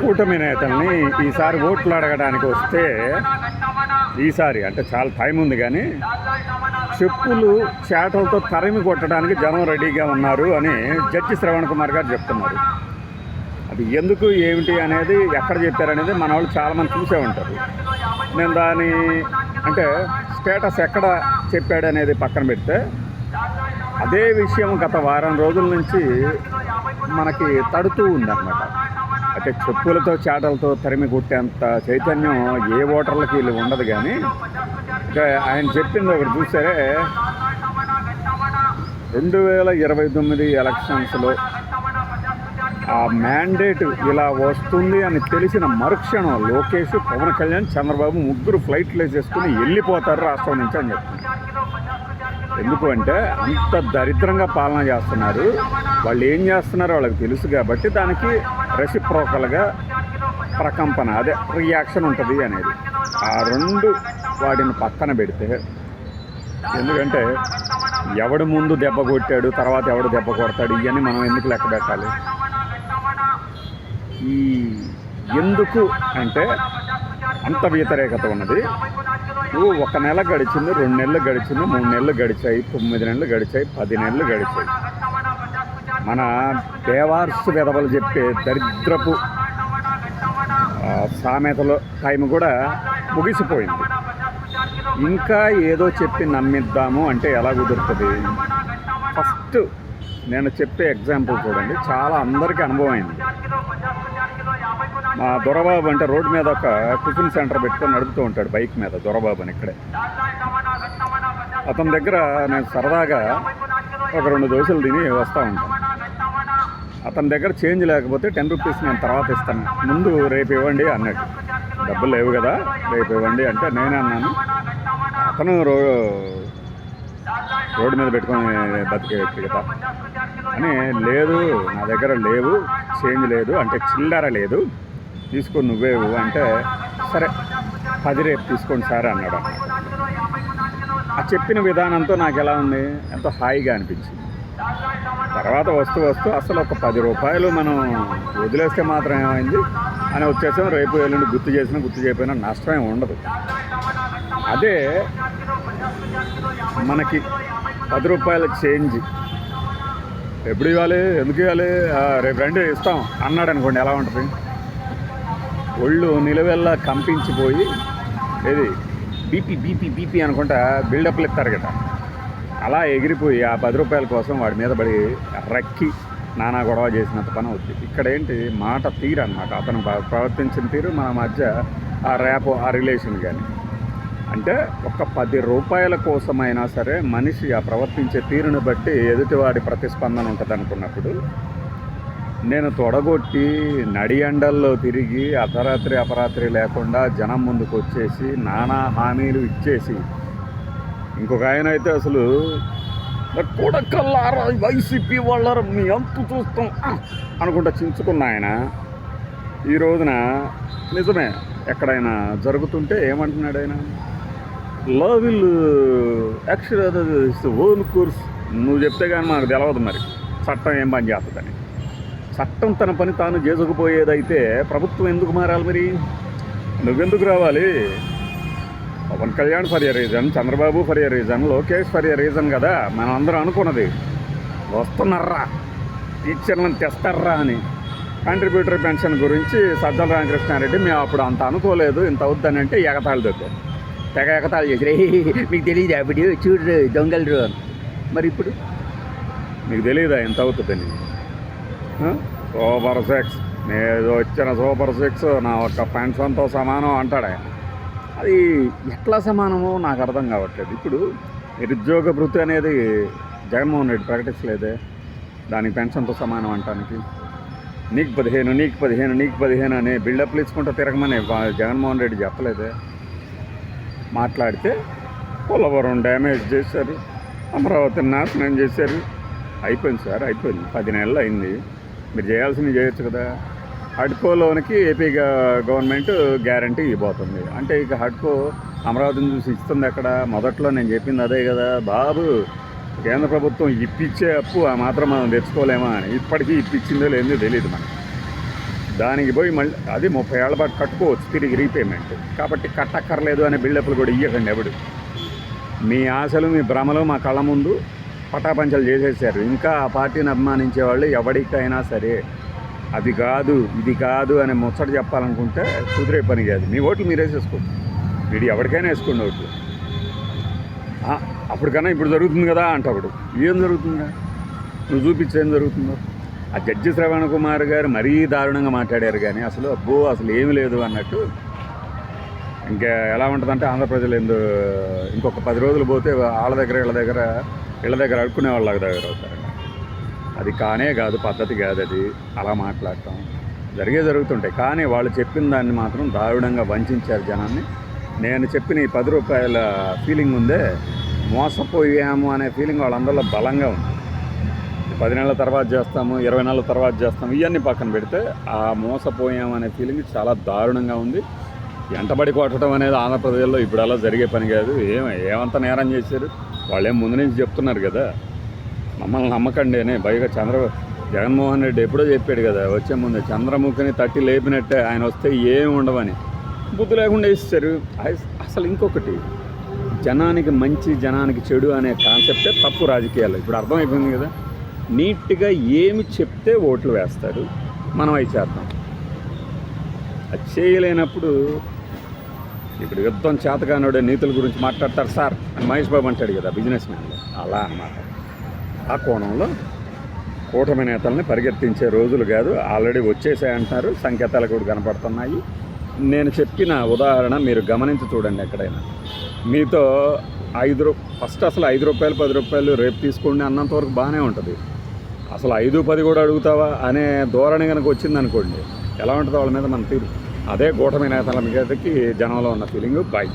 కూటమి నేతల్ని ఈసారి ఓట్లు అడగడానికి వస్తే, ఈసారి అంటే చాలా టైం ఉంది కానీ చెప్పులు చేటలతో తరిమి కొట్టడానికి జనం రెడీగా ఉన్నారు అని జడ్జి శ్రవణ్ కుమార్ గారు చెప్తున్నారు. అది ఎందుకు ఏమిటి అనేది ఎక్కడ చెప్పారనేది మన వాళ్ళు చాలామంది చూసే ఉంటారు. నేను దాని అంటే స్టేటస్ ఎక్కడ చెప్పాడనేది పక్కన పెడితే, అదే విషయం గత వారం రోజుల నుంచి మనకి తడుతూ ఉందన్నమాట. అంటే చెప్పులతో చాటలతో తరిమి కొట్టేంత చైతన్యం ఏ ఓటర్లకి వీళ్ళు ఉండదు. కానీ అంటే ఆయన చెప్పింది ఒకటి చూసారే, 2029 ఎలక్షన్స్లో ఆ మ్యాండేట్ ఇలా వస్తుంది అని తెలిసిన మరుక్షణం లోకేష్, పవన్ కళ్యాణ్, చంద్రబాబు ముగ్గురు ఫ్లైట్లు వేసేసుకుని వెళ్ళిపోతారు రాష్ట్రం నుంచి అని చెప్తున్నారు. ఎందుకు అంటే అంత దరిద్రంగా పాలన చేస్తున్నారు. వాళ్ళు ఏం చేస్తున్నారో వాళ్ళకి తెలుసు కాబట్టి దానికి రెసిప్రోకల్గా ప్రకంపన, అదే రియాక్షన్ ఉంటుంది అనేది. ఆ రెండు వాటిని పక్కన పెడితే, ఎందుకంటే ఎవడు ముందు దెబ్బ కొట్టాడు, తర్వాత ఎవడు దెబ్బ కొడతాడు, ఇవన్నీ మనం ఎందుకు లెక్క పెట్టాలి? ఈ ఎందుకు అంటే అంత వ్యతిరేకత ఉన్నది. ఒక నెల గడిచింది, 2 నెలలు గడిచింది, 3 నెలలు గడిచాయి, 9 నెలలు గడిచాయి, 10 నెలలు గడిచాయి. మన దేవార్సు వెధవలు చెప్పే దరిద్రపు సామెతలో టైం కూడా ముగిసిపోయింది. ఇంకా ఏదో చెప్పి నమ్మిద్దాము అంటే ఎలా కుదురుతుంది? ఫస్ట్ నేను చెప్పే ఎగ్జాంపుల్ చూడండి, చాలా అందరికీ అనుభవం అయింది. మా దొరబాబు అంటే రోడ్డు మీద ఒక టిఫిన్ సెంటర్ పెట్టుకొని నడుపుతూ ఉంటాడు బైక్ మీద, దొరబాబు అని ఇక్కడే. అతని దగ్గర నేను సరదాగా ఒక 2 దోశలు తిని వస్తూ ఉంటాను. అతని దగ్గర చేంజ్ లేకపోతే 10 రూపీస్ నేను తర్వాత ఇస్తాను, ముందు రేపు ఇవ్వండి అన్నాడు. డబ్బులు లేవు కదా, రేపు ఇవ్వండి అంటే నేనే అన్నాను, అతను రోడ్డు మీద పెట్టుకొని బతికే వ్యక్తి కదా అని, లేదు నా దగ్గర లేవు, చేంజ్ లేదు అంటే చిల్లర లేదు, తీసుకొని నువ్వేవు అంటే, సరే 10 రేపు తీసుకోండి సార్ అన్నాడు. ఆ చెప్పిన విధానంతో నాకు ఎలా ఉంది, ఎంతో హాయిగా అనిపించింది. తర్వాత వస్తూ అసలు ఒక 10 రూపాయలు మనం వదిలేస్తే మాత్రం ఏమైంది అని వచ్చేసాం. రేపు ఎల్లుండి గుర్తు చేయకపోయినా నష్టమే ఉండదు. అదే మనకి 10 రూపాయల చేంజ్ ఎప్పుడు ఇవ్వాలి, ఎందుకు ఇవ్వాలి, రేపు రండి ఇస్తాం అన్నాడు అనుకోండి, ఎలా ఉంటుంది? ఒళ్ళు నిలువెల్లా కంపించిపోయి ఏది బీపీ అనుకుంటా బిల్డప్లు ఇస్తారు కదా, అలా ఎగిరిపోయి ఆ 10 రూపాయల కోసం వాడి మీద పడి రక్కి నానా గొడవ చేసినంత పని అవుతుంది. ఇక్కడ ఏంటి, మాట తీరు అన్నమాట. అతను ప్రవర్తించిన తీరు మన మధ్య ఆ ర్యాపో, ఆ రిలేషన్ కానీ. అంటే ఒక 10 రూపాయల కోసమైనా సరే మనిషి ఆ ప్రవర్తించే తీరుని బట్టి ఎదుటివాడి ప్రతిస్పందన ఉంటుంది అనుకున్నప్పుడు, నేను తొడగొట్టి నడియండల్లో తిరిగి అర్ధరాత్రి అపరాత్రి లేకుండా జనం ముందుకు వచ్చేసి నానా హామీలు ఇచ్చేసి, ఇంకొక ఆయన అయితే అసలు కొడకల్లారా వైసీపీ వాళ్ళ మీ అంతు చూస్తాం అనుకుంటా చించుకున్న ఆయన ఈ రోజున నిజమే ఎక్కడైనా జరుగుతుంటే ఏమంటున్నాడు ఆయన, law will actual own course, నువ్వు చెప్తే కానీ మనకు తెలవదు మరి చట్టం ఏం పని చేస్తుందని. చట్టం తన పని తాను చేసుకుపోయేదైతే ప్రభుత్వం ఎందుకు మారాలి? మరి నువ్వెందుకు రావాలి? Pawan Kalyan for a reason, Chandrababu for a reason, Lokesh for a reason కదా మనం అందరం అనుకున్నది. వస్తున్నారా, టీచర్లను తెస్తారా అని. కాంట్రిబ్యూటరీ పెన్షన్ గురించి సజ్జల రామకృష్ణారెడ్డి మేము అప్పుడు అంత అనుకోలేదు, ఇంత అవుద్దని అంటే ఎగతాళి దొరికారు, తెగ ఎగతాళి చేసి మీకు తెలియదు అప్పుడు చూడు దొంగలు అని. మరి ఇప్పుడు మీకు తెలియదా ఎంత అవుతుందని? సూపర్ 6 నేను వచ్చిన సూపర్ 6 నా ఒక్క పెన్షన్తో సమానం అంటాడే. అది ఎట్లా సమానమో నాకు అర్థం కావట్లేదు. ఇప్పుడు నిరుద్యోగ భృతి అనేది జగన్మోహన్ రెడ్డి ప్రకటించలేదే, దానికి పెన్షన్తో సమానం అంటానికి. నీకు 15 అని బిల్డప్లు ఇచ్చుకుంటూ తిరగమని జగన్మోహన్ రెడ్డి చెప్పలేదే. మాట్లాడితే పోలవరం డ్యామేజ్ చేశారు, అమరావతిని నాశనం చేశారు. అయిపోయింది సార్, అయిపోయింది, 10 నెలలు అయింది, మీరు చేయాల్సింది చేయొచ్చు కదా. హడ్కోలోనికి ఏపీ గవర్నమెంట్ గ్యారంటీ ఇవ్వబోతుంది అంటే, ఇక హడ్కో అమరావతిని చూసి ఇస్తుంది ఎక్కడ? మొదట్లో నేను చెప్పింది అదే కదా బాబు, కేంద్ర ప్రభుత్వం ఇప్పించే అప్పు ఆ మాత్రం మనం తెచ్చుకోలేమా అని. ఇప్పటికీ ఇప్పించిందో లేదో తెలియదు మనకి. దానికి పోయి మళ్ళీ అది 30 ఏళ్ల పాటు కట్టుకోవచ్చు తిరిగి రీపేమెంట్. కాబట్టి కట్టక్కర్లేదు అనే బిల్డప్లు కూడా ఇవ్వకండి ఎవడు. మీ ఆశలు మీ భ్రమలు మా కళ్ళ ముందు పటాపంచలు చేసేసారు. ఇంకా ఆ పార్టీని అభిమానించే వాళ్ళు ఎవరికైనా సరే అది కాదు ఇది కాదు అని ముచ్చట చెప్పాలనుకుంటే కుదిరే పని కాదు. మీ ఓట్లు మీరు వేసేసుకోండి, వీడు ఎవరికైనా వేసుకోండి ఓట్లు. అప్పటికన్నా ఇప్పుడు జరుగుతుంది కదా అంటే ఒకడు ఏం జరుగుతుందా నువ్వు చూపించి ఏం జరుగుతుందో. ఆ జడ్జి శ్రవణ్ కుమార్ గారు మరీ దారుణంగా మాట్లాడారు, కానీ అసలు అసలు ఏమీ లేదు అన్నట్టు. ఇంకా ఎలా ఉంటుందంటే ఆంధ్ర ప్రజలు ఇంకొక 10 రోజులు పోతే వాళ్ళ దగ్గర వీళ్ళ దగ్గర అడుక్కునే వాళ్ళ దగ్గర అవుతారండి. అది కానే కాదు, పద్ధతి కాదు అది అలా మాట్లాడటం. జరుగుతుంటాయి, కానీ వాళ్ళు చెప్పిన దాన్ని మాత్రం దారుణంగా వంచారు జనాన్ని. నేను చెప్పిన ఈ 10 రూపాయల ఫీలింగ్ ఉందే, మోసపోయాము అనే ఫీలింగ్ వాళ్ళందరిలో బలంగా ఉంది. 10 నెలల తర్వాత చేస్తాము, 20 నెలల తర్వాత చేస్తాము, ఇవన్నీ పక్కన పెడితే ఆ మోసపోయాము అనే ఫీలింగ్ చాలా దారుణంగా ఉంది. ఎంటబడి కొట్టడం అనేది ఆంధ్రప్రదేశ్లో ఇప్పుడు అలా జరిగే పని కాదు. ఏమంత నేరం చేశారు వాళ్ళేం ముందు నుంచి చెప్తున్నారు కదా, మమ్మల్ని నమ్మకండి అని. పైగా జగన్మోహన్ రెడ్డి ఎప్పుడో చెప్పాడు కదా వచ్చే ముందు, చంద్రముఖిని తట్టి లేపినట్టే ఆయన వస్తే ఏమి ఉండవని. బుద్ధి లేకుండా ఇస్తారు. అసలు ఇంకొకటి, జనానికి మంచి జనానికి చెడు అనే కాన్సెప్టే తప్పు రాజకీయాలు. ఇప్పుడు అర్థమైపోయింది కదా. నీట్గా ఏమి చెప్తే ఓట్లు వేస్తారు, మనం అవి చేద్దాం. అది చేయలేనప్పుడు ఇప్పుడు యుద్ధం చేతగానోడే నీతుల గురించి మాట్లాడతారు సార్ అని మహేష్ బాబు అంటాడు కదా బిజినెస్ మ్యాన్లో, అలా అన్నమాట. ఆ కోణంలో కూటమి నేతల్ని పరిగెత్తించే రోజులు కాదు, ఆల్రెడీ వచ్చేసాయంటున్నారు, సంకేతాలు కూడా కనపడుతున్నాయి. నేను చెప్పిన ఉదాహరణ మీరు గమనించి చూడండి. ఎక్కడైనా మీతో ఫస్ట్ అసలు 5 రూపాయలు 10 రూపాయలు రేపు తీసుకోండి అన్నంత వరకు బాగానే ఉంటుంది. అసలు 5 10 కూడా అడుగుతావా అనే ధోరణి కనుక వచ్చిందనుకోండి, ఎలా ఉంటుందో వాళ్ళ మీద మన తీరు. అదే కూటమి నేతల మీదకి జనంలో ఉన్న ఫీలింగ్. బాయ్.